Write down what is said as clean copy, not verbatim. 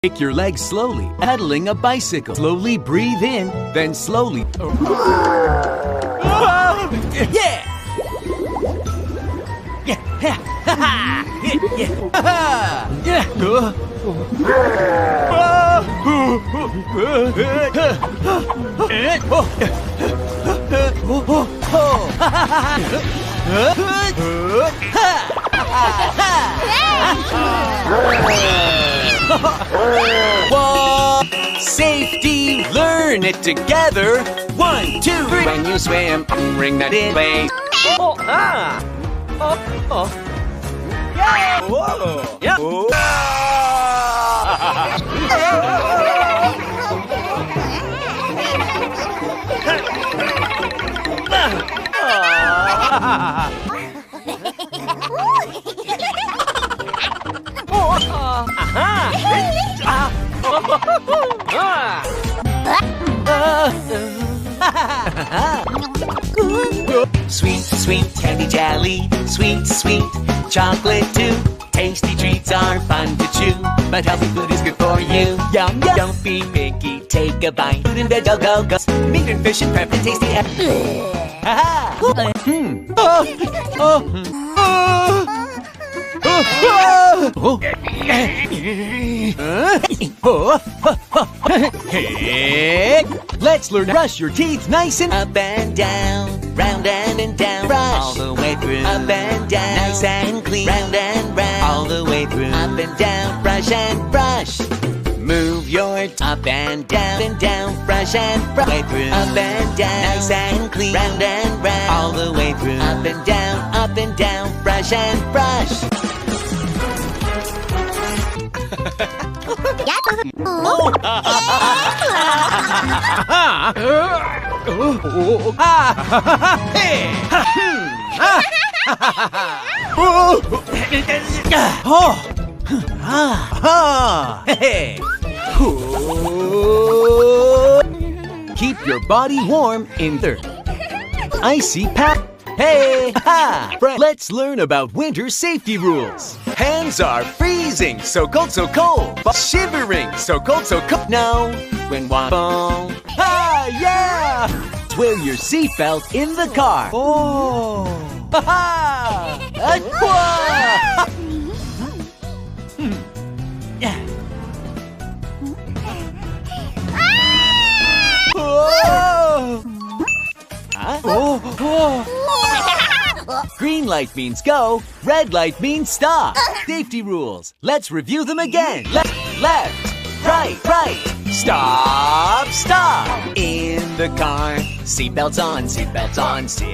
Kick your legs slowly, pedaling a bicycle. Slowly breathe in, then slowly. Yeah! Yeah! Ha ha! Yeah! Ha ha! Yeah! Whoa! Safety, learn it together. 1, 2, 3. When you swim, ring that in place. Oh, ah! Oh, oh. Yeah! Whoa! Yeah! Sweet, sweet candy jelly, sweet, sweet chocolate too. Tasty treats are fun to chew, but healthy food is good for you. Yum, yum. Don't be picky, take a bite. Food in bed, go, go, go. Meat and fish and prep and tasty. Let's learn to brush your teeth nice and up and down, round and down, brush all the way through, up and down, nice and clean, round and round, all the way through, up and down, brush and brush. Move your up and down, brush and brush, way through, up and down, nice and clean, round and round, all the way through, up and down, brush and brush. Keep your body warm in the icy pack. Hey, ha! Let's learn about winter safety rules. Hands are freezing, so cold, but shivering, so cold, no, when walking. Ha, yeah! Wear your seatbelt in the car. Oh, ha ha! Yeah. Oh! Huh? Oh! Green light means go, red light means stop. Safety rules. Let's review them again. Left, right, stop. In the car, seatbelts on,